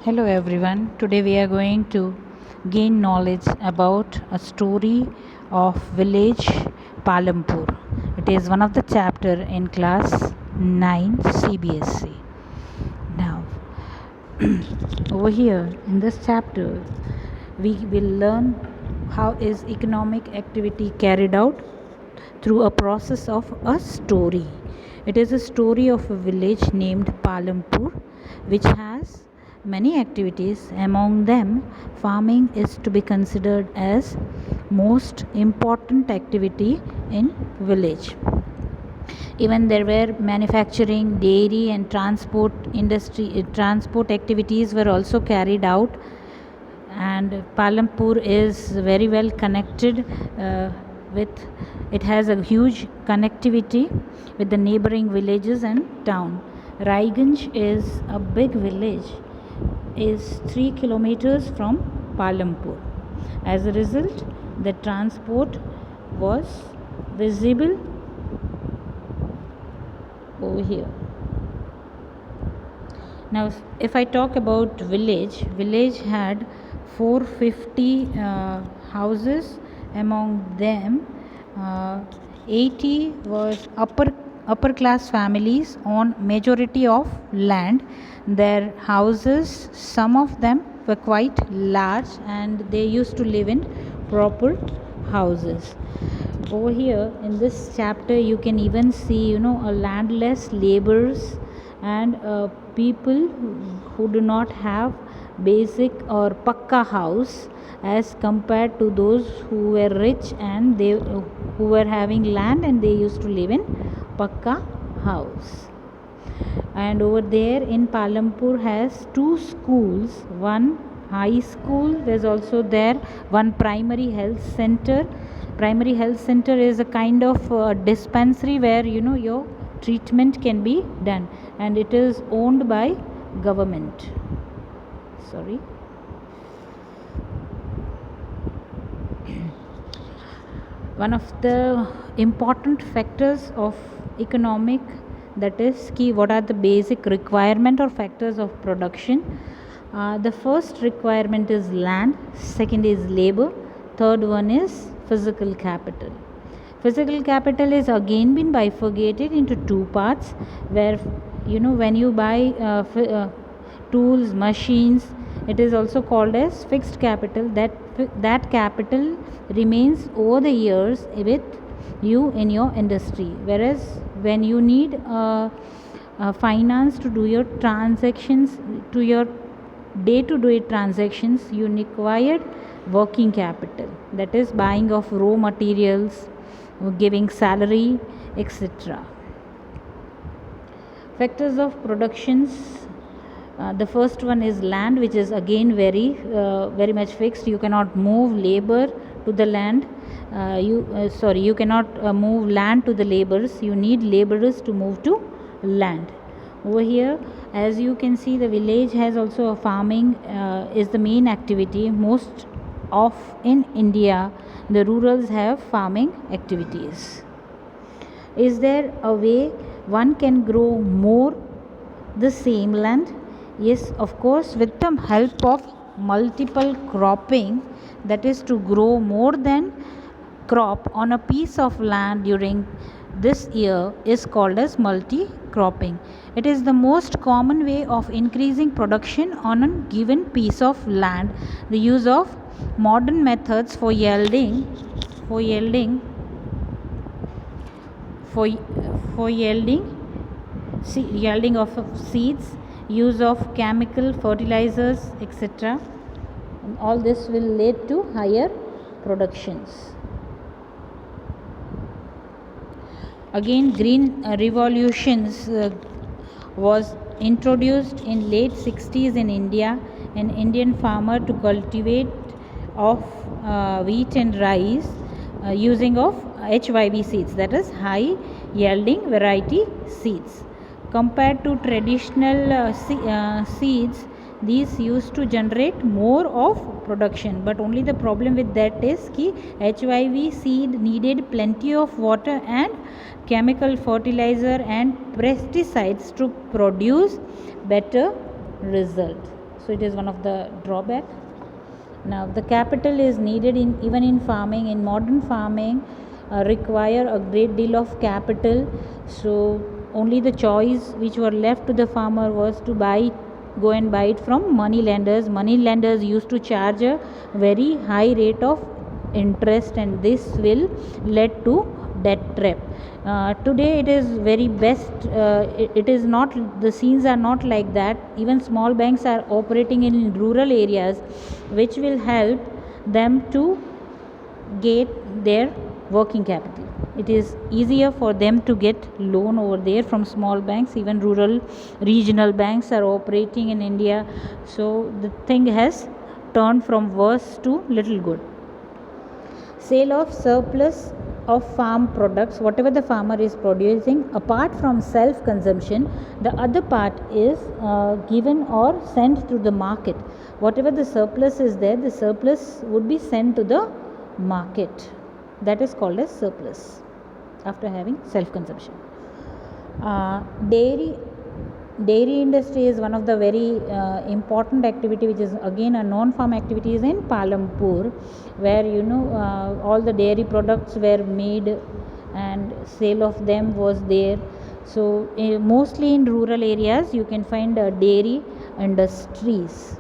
Hello everyone. Today we are going to gain knowledge about a story of village Palampur. It is one of the chapter in class 9 CBSE. Now over here in this chapter we will learn how is economic activity carried out through a process of a story. It is a story of a village named Palampur which has many activities. Among them, farming is to be considered as most important activity in village. Even there were manufacturing, dairy and transport activities were also carried out, and Palampur is very well connected with it has a huge connectivity with the neighboring villages and town. Raiganj is a big village, is 3 kilometers from Palampur. As a result, the transport was visible over here. Now if I talk about village had 450 houses. Among them 80 was upper class families on majority of land. Their houses, some of them were quite large and they used to live in proper houses. Over here in this chapter you can even see a landless laborers and people who do not have basic or pakka house as compared to those who were rich and they who were having land and they used to live in pakka house. And over there in Palampur has two schools, one high school, there's also there one primary health center. Primary health center is a kind of dispensary where your treatment can be done, and it is owned by government. One of the important factors of economic, that is key, what are the basic requirement or factors of production. The first requirement is land, second is labor, third one is physical capital. Physical capital is again been bifurcated into two parts, where when you buy tools, machines, it is also called as fixed capital. That capital remains over the years with you in your industry, whereas when you need finance to do your transactions, to your day-to-day transactions, you require working capital, that is buying of raw materials, giving salary, etc. Factors of productions. The first one is land, which is again very much fixed. You cannot move labor to the land. You cannot move land to the laborers. You need laborers to move to land. Over here, as you can see, the village has also a farming is the main activity. Most of in India, the rurals have farming activities. Is there a way one can grow more the same land? Yes, of course, with the help of multiple cropping, that is to grow more than crop on a piece of land during this year is called as multi-cropping. It is the most common way of increasing production on a given piece of land. The use of modern methods for yielding of seeds, use of chemical fertilizers, etc. And all this will lead to higher productions. Again, green revolutions was introduced in late 60s in India. An Indian farmer to cultivate of wheat and rice using of HYV seeds, that is high yielding variety seeds. Compared to traditional seeds, these used to generate more of production, but only the problem with that is ki HYV seed needed plenty of water and chemical fertilizer and pesticides to produce better result. so it is one of the drawback. Now the capital is needed in even in farming. In modern farming require a great deal of capital, so only the choice which were left to the farmer was to go and buy it from money lenders. Money lenders used to charge a very high rate of interest, and this will lead to debt trap. Today it is very best, it is not, the scenes are not like that. Even small banks are operating in rural areas, which will help them to get their working capital. It is easier for them to get loan over there from small banks. Even rural regional banks are operating in India, so the thing has turned from worse to little good. Sale of surplus of farm products, whatever the farmer is producing, apart from self consumption, the other part is given or sent to the market. Whatever the surplus is there, the surplus would be sent to the market. That is called as surplus after having self consumption. Dairy industry is one of the very important activity, which is again a non-farm activity, is in Palampur, where all the dairy products were made and sale of them was there. So mostly in rural areas you can find dairy industries.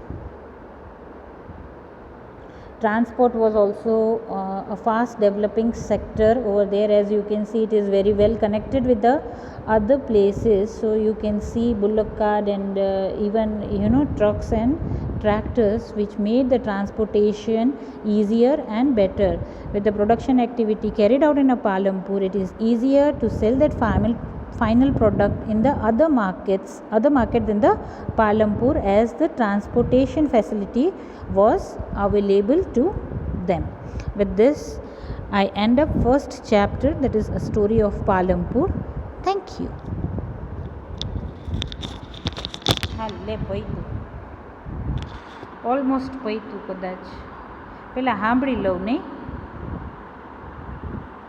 Transport was also a fast developing sector over there. As you can see, it is very well connected with the other places, so you can see bullock cart and even trucks and tractors, which made the transportation easier and better. With the production activity carried out in a Palampur, it is easier to sell that final product in the other markets in the Palampur, as the transportation facility was available to them. With this, I end up first chapter, that is a story of Palampur. Thank you. Almost પૈતું કદાચ પહેલાં સાંભળી લઉં નહીં.